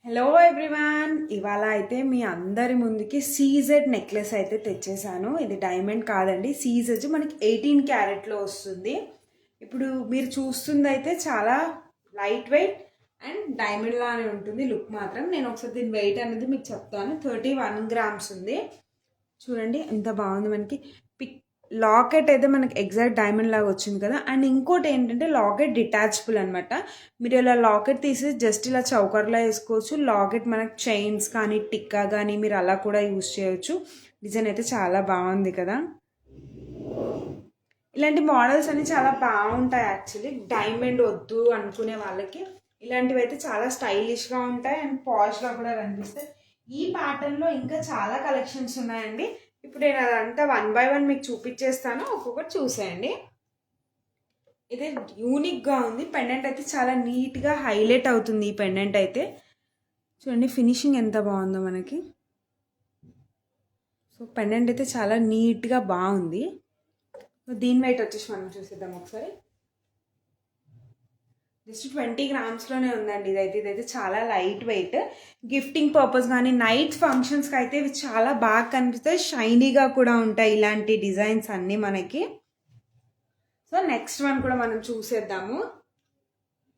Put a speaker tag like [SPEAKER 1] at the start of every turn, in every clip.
[SPEAKER 1] Hello everyone, ఇవాళ అయితే మీ అందరి ముందుకి సీజెడ్ నెక్లెస్ అయితే తెచ్చేసాను. ఇది డైమండ్ కాదండి, సీజెడ్ మనకి 18 క్యారెట్లో వస్తుంది. ఇప్పుడు మీరు చూస్తుంది అయితే చాలా లైట్ వెయిట్ అండ్ డైమండ్ లానే ఉంటుంది లుక్ మాత్రం. నేను ఒకసారి దీని వెయిట్ అనేది మీకు చెప్తాను. 31 గ్రామ్స్ ఉంది. చూడండి ఎంత బాగుంది. మనకి పిక్ లాకెట్ అయితే మనకి ఎగ్జాక్ట్ డైమండ్ లాగా వచ్చింది కదా. అండ్ ఇంకోటి ఏంటంటే లాకెట్ డిటాచబుల్ అనమాట. మీరు ఇలా లాకెట్ తీసి జస్ట్ ఇలా చౌకర్లా వేసుకోవచ్చు. లాకెట్ మనకి చైన్స్ కానీ టిక్కా కానీ మీరు అలా కూడా యూజ్ చేయొచ్చు. డిజైన్ అయితే చాలా బాగుంది కదా. ఇలాంటి మోడల్స్ అన్ని చాలా బాగుంటాయి. యాక్చువల్లీ డైమండ్ వద్దు అనుకునే వాళ్ళకి ఇలాంటివి అయితే చాలా స్టైలిష్గా ఉంటాయి అండ్ పాష్గా కూడా కనిపిస్తాయి. ఈ ప్యాటర్న్లో ఇంకా చాలా కలెక్షన్స్ ఉన్నాయండి. ఇప్పుడు నేను అదంతా 1 బై 1 మీకు చూపించేస్తాను. ఒక్కొక్కటి చూసేయండి. ఇది యూనిక్గా ఉంది. పెండెంట్ అయితే చాలా నీట్గా హైలైట్ అవుతుంది. ఈ పెండెంట్ అయితే చూడండి ఫినిషింగ్ ఎంత బాగుందో మనకి. సో పెండెంట్ అయితే చాలా నీట్గా బాగుంది. దీని వెయిట్ వచ్చేసి మనం చూసేద్దాం ఒకసారి. జస్ట్ 20 గ్రామ్స్లోనే ఉందండి. ఇదైతే చాలా లైట్ వెయిట్. గిఫ్టింగ్ పర్పస్ కానీ నైట్ ఫంక్షన్స్కి అయితే ఇవి చాలా బాగా కనిపిస్తాయి. షైనీగా కూడా ఉంటాయి ఇలాంటి డిజైన్స్ అన్నీ మనకి. సో నెక్స్ట్ వన్ కూడా మనం చూసేద్దాము.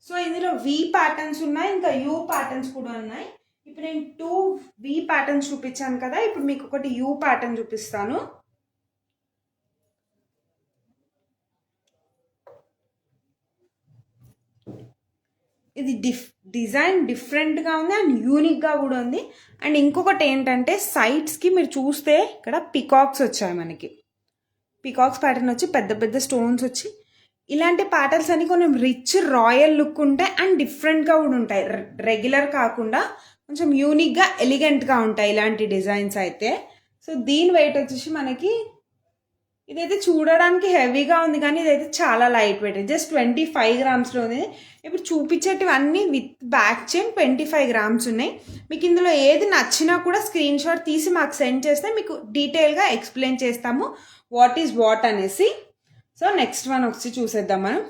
[SPEAKER 1] సో ఇందులో వి ప్యాటర్న్స్ ఉన్నాయి, ఇంకా యూ ప్యాటర్న్స్ కూడా ఉన్నాయి. ఇప్పుడు నేను 2 వి ప్యాటర్న్స్ చూపించాను కదా, ఇప్పుడు మీకు ఒకటి యూ ప్యాటర్న్ చూపిస్తాను. ఇది డిజైన్ డిఫరెంట్గా ఉంది అండ్ యూనిక్గా కూడా ఉంది. అండ్ ఇంకొకటి ఏంటంటే సైడ్స్కి మీరు చూస్తే ఇక్కడ పికాక్స్ వచ్చాయి మనకి. పికాక్స్ ప్యాటర్న్ వచ్చి పెద్ద పెద్ద స్టోన్స్ వచ్చి ఇలాంటి ప్యాటర్న్స్ అన్ని కొంచెం రిచ్ రాయల్ లుక్ ఉంటాయి అండ్ డిఫరెంట్గా కూడా ఉంటాయి. రెగ్యులర్ కాకుండా కొంచెం యూనిక్గా ఎలిగెంట్గా ఉంటాయి ఇలాంటి డిజైన్స్ అయితే. సో దీని వెయిట్ వచ్చేసి మనకి ఇదైతే చూడడానికి హెవీగా ఉంది కానీ ఇదైతే చాలా లైట్ వెయిట్. జస్ట్ 25 గ్రామ్స్లో ఉంది. ఇప్పుడు చూపించేటివన్నీ విత్ బ్యాక్ చైన్ 25 గ్రామ్స్ ఉన్నాయి. మీకు ఇందులో ఏది నచ్చినా కూడా స్క్రీన్ షాట్ తీసి మాకు సెండ్ చేస్తే మీకు డీటెయిల్గా ఎక్స్ప్లెయిన్ చేస్తాము వాట్ ఈజ్ వాట్ అనేసి. సో నెక్స్ట్ వన్ వచ్చి చూసేద్దాం మనం.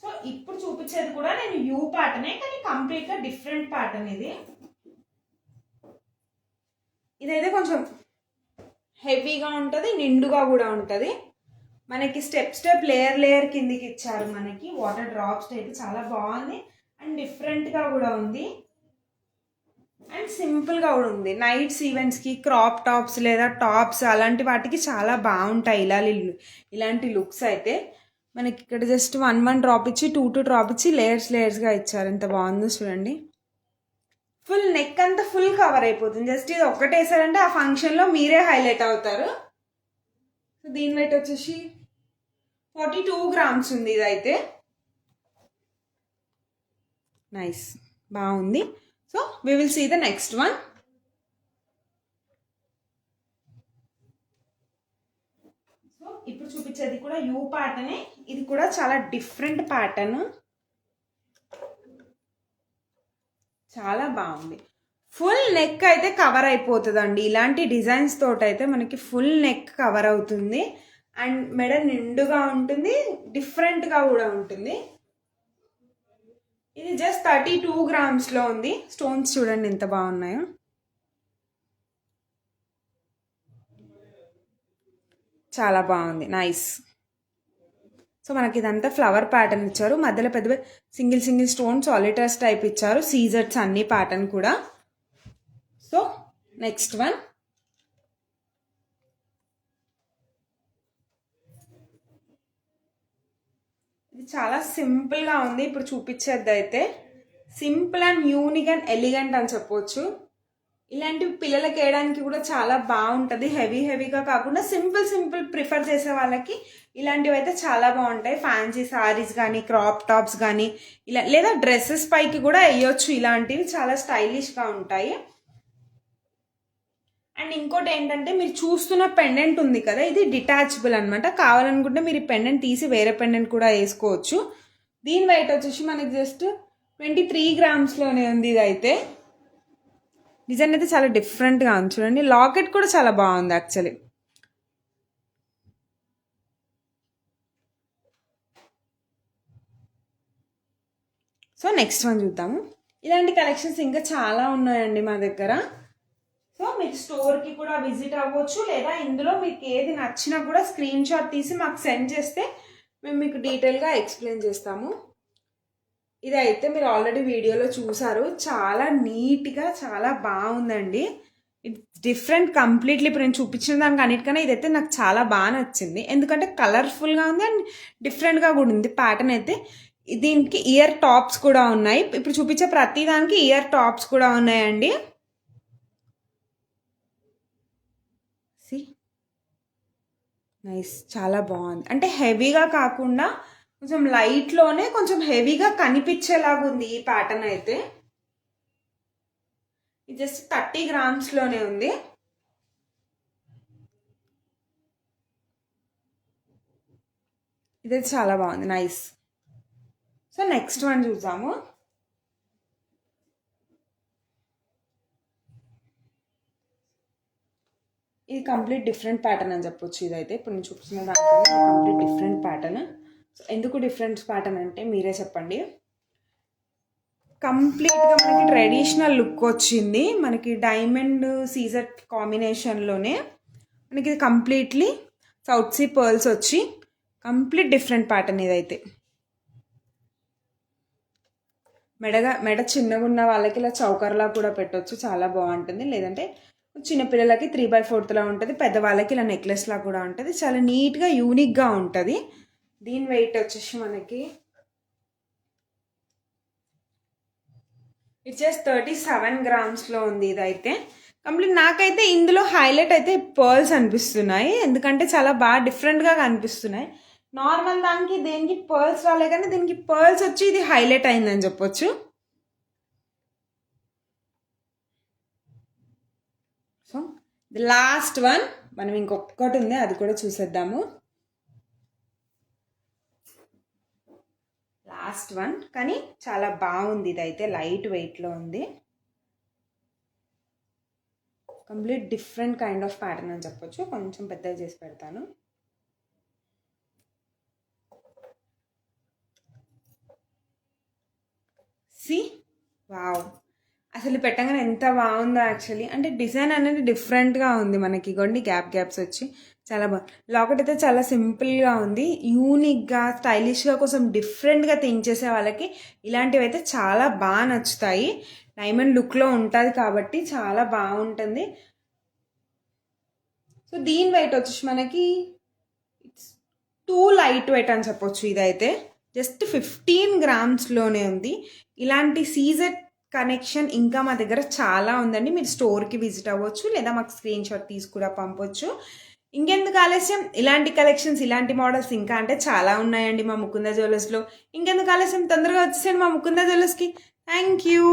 [SPEAKER 1] సో ఇప్పుడు చూపించేది కూడా నేను యూ ప్యాటర్నే కానీ కంప్లీట్గా డిఫరెంట్ ప్యాటర్న్ ఇది. ఇదైతే కొంచెం హెవీగా ఉంటుంది, నిండుగా కూడా ఉంటుంది. మనకి స్టెప్ లేయర్ కిందికి ఇచ్చారు. మనకి వాటర్ డ్రాప్స్ అయితే చాలా బాగుంది అండ్ డిఫరెంట్గా కూడా ఉంది అండ్ సింపుల్గా కూడా ఉంది. నైట్స్ ఈవెంట్స్కి క్రాప్ టాప్స్ లేదా టాప్స్ అలాంటి వాటికి చాలా బాగుంటాయి ఇలాంటి లుక్స్ అయితే. మనకి ఇక్కడ జస్ట్ 1 డ్రాప్ ఇచ్చి 2 డ్రాప్ ఇచ్చి లేయర్స్గా ఇచ్చారు. ఎంత బాగుందో చూడండి. ఫుల్ నెక్ అంతా ఫుల్ కవర్ అయిపోతుంది. జస్ట్ ఇది ఒక్కటేసారంటే ఆ ఫంక్షన్లో మీరే హైలైట్ అవుతారు. సో దీని వెయిట్ వచ్చేసి 42 గ్రామ్స్ ఉంది. ఇదైతే నైస్ బాగుంది. So we will see the next one. So ఇప్పుడు చూపించేది కూడా యూ ప్యాటర్నే. ఇది కూడా చాలా డిఫరెంట్ ప్యాటర్న్, చాలా బాగుంది. ఫుల్ నెక్ అయితే కవర్ అయిపోతుందండి. ఇలాంటి డిజైన్స్ తోటి అయితే మనకి ఫుల్ నెక్ కవర్ అవుతుంది అండ్ మెడ నిండుగా ఉంటుంది, డిఫరెంట్గా కూడా ఉంటుంది. ఇది జస్ట్ 32 గ్రామ్స్లో ఉంది. స్టోన్స్ చూడండి ఎంత బాగున్నాయో. చాలా బాగుంది, నైస్. సో మనకి ఇదంతా ఫ్లవర్ ప్యాటర్న్ ఇచ్చారు. మధ్యలో పెద్ద సింగిల్ స్టోన్ సాలిటర్స్ టైప్ ఇచ్చారు. సీజర్స్ అన్ని ప్యాటర్న్ కూడా. So next one. ఇది చాలా సింపుల్గా ఉంది. ఇప్పుడు చూపించేది అయితే simple and unique and elegant అని చెప్పొచ్చు. ఇలాంటివి పిల్లలకి వేయడానికి కూడా చాలా బాగుంటుంది. హెవీగా కాకుండా సింపుల్ ప్రిఫర్ చేసే వాళ్ళకి ఇలాంటివి అయితే చాలా బాగుంటాయి. ఫ్యాన్సీ సారీస్ కానీ క్రాప్ టాప్స్ కానీ ఇలా లేదా డ్రెస్సెస్ పైకి కూడా వేయొచ్చు. ఇలాంటివి చాలా స్టైలిష్గా ఉంటాయి. అండ్ ఇంకోటి ఏంటంటే మీరు చూస్తున్న పెండెంట్ ఉంది కదా, ఇది డిటాచబుల్ అనమాట. కావాలనుకుంటే మీరు ఈ పెండెంట్ తీసి వేరే పెండెంట్ కూడా వేసుకోవచ్చు. దీని వెయిట్ వచ్చేసి మనకి జస్ట్ 23 గ్రామ్స్లోనే ఉంది. ఇదైతే డిజైన్ అయితే చాలా డిఫరెంట్గా ఉంది చూడండి. లాకెట్ కూడా చాలా బాగుంది యాక్చువల్లీ. సో నెక్స్ట్ వన్ చూద్దాము. ఇలాంటి కలెక్షన్స్ ఇంకా చాలా ఉన్నాయండి మా దగ్గర. సో మీకు స్టోర్కి కూడా విజిట్ అవ్వచ్చు, లేదా ఇందులో మీకు ఏది నచ్చినా కూడా స్క్రీన్ షాట్ తీసి మాకు సెండ్ చేస్తే మేము మీకు డీటెయిల్గా ఎక్స్ప్లెయిన్ చేస్తాము. ఇదైతే మీరు ఆల్రెడీ వీడియోలో చూసారు, చాలా నీట్గా చాలా బాగుందండి. It's different completely. ఇప్పుడు నేను చూపించిన దానికి అన్నిటికన్నా ఇదైతే నాకు చాలా బాగా నచ్చింది, ఎందుకంటే కలర్ఫుల్గా ఉంది అండ్ డిఫరెంట్గా కూడా ఉంది ప్యాటర్న్ అయితే. దీనికి ఇయర్ టాప్స్ కూడా ఉన్నాయి. ఇప్పుడు చూపించే ప్రతి దానికి ఇయర్ టాప్స్ కూడా ఉన్నాయండి. నైస్, చాలా బాగుంది. అంటే హెవీగా కాకుండా కొంచెం లైట్లోనే కొంచెం హెవీగా కనిపించేలాగా ఉంది ఈ ప్యాటర్న్ అయితే. ఇది జస్ట్ 30 గ్రామ్స్లోనే ఉంది. ఇది చాలా బాగుంది, నైస్. సో నెక్స్ట్ వన్ చూద్దాము. ఇది కంప్లీట్ డిఫరెంట్ ప్యాటర్న్ అని చెప్పొచ్చు. ఇదైతే ఇప్పుడు నేను చూపిస్తున్న దానికన్నా కంప్లీట్ డిఫరెంట్ ప్యాటర్న్. సో ఎందుకు డిఫరెంట్ ప్యాటర్న్ అంటే మీరే చెప్పండి. కంప్లీట్గా మనకి ట్రెడిషనల్ లుక్ వచ్చింది. మనకి డైమండ్ సీజర్ కాంబినేషన్లోనే మనకి ఇది కంప్లీట్లీ సౌత్ సీ పర్ల్స్ వచ్చి కంప్లీట్ డిఫరెంట్ ప్యాటర్న్ ఇదైతే. మెడ చిన్నగా ఉన్న వాళ్ళకి ఇలా చౌకర్లా కూడా పెట్టవచ్చు, చాలా బాగుంటుంది. లేదంటే చిన్నపిల్లలకి 3/4 ఉంటుంది, పెద్దవాళ్ళకి ఇలా నెక్లెస్లా కూడా ఉంటుంది. చాలా నీట్గా యూనిక్గా ఉంటుంది. దీని వెయిట్ వచ్చేసి మనకి ఇట్స్ 37 గ్రామ్స్లో ఉంది. ఇదైతే కంప్లీట్. నాకైతే ఇందులో హైలైట్ అయితే పర్ల్స్ అనిపిస్తున్నాయి, ఎందుకంటే చాలా బాగా డిఫరెంట్గా కనిపిస్తున్నాయి. నార్మల్ దానికి దేనికి పర్ల్స్ రాలే, కానీ దీనికి పర్ల్స్ వచ్చి ఇది హైలైట్ అయిందని చెప్పొచ్చు. సో ది లాస్ట్ వన్, మనం ఇంకొకటి ఉంది, అది కూడా చూసేద్దాము. లాస్ట్ వన్, కానీ చాలా బాగుంది. ఇదైతే లైట్ వెయిట్లో ఉంది. Complete different kind of pattern అని చెప్పొచ్చు. కొంచెం పెద్దగా చేసి పెడతాను. సి వావ్, అసలు పెట్టగానే ఎంత బాగుందో యాక్చువల్లీ. అంటే డిజైన్ అనేది డిఫరెంట్గా ఉంది మనకి. కొన్ని గ్యాప్స్ వచ్చి చాలా బాగుంది. లాకెట్ అయితే చాలా సింపుల్గా ఉంది, యూనిక్గా స్టైలిష్గా కొంచెం డిఫరెంట్గా థింక్ చేసే వాళ్ళకి ఇలాంటివి అయితే చాలా బాగా నచ్చుతాయి. డైమండ్ లుక్లో ఉంటుంది కాబట్టి చాలా బాగుంటుంది. సో దీని వెయిట్ వచ్చేసి మనకి ఇట్స్ టూ లైట్ వెయిట్ అని చెప్పొచ్చు. ఇదైతే జస్ట్ 15 గ్రామ్స్లోనే ఉంది. ఇలాంటి సీజెడ్ కనెక్షన్ ఇంకా మా దగ్గర చాలా ఉందండి. మీరు స్టోర్కి విజిట్ అవ్వచ్చు, లేదా మాకు స్క్రీన్ షాట్ తీసి కూడా పంపొచ్చు. ఇంకెందుకు ఆలస్యం, ఇలాంటి కలెక్షన్స్ ఇలాంటి మోడల్స్ ఇంకా అంటే చాలా ఉన్నాయండి మా ముకుంద జ్యువెలర్స్లో. ఇంకెందుకు ఆలస్యం, తొందరగా వచ్చేసాను మా ముకుంద జ్యువెలర్స్కి. Thank you.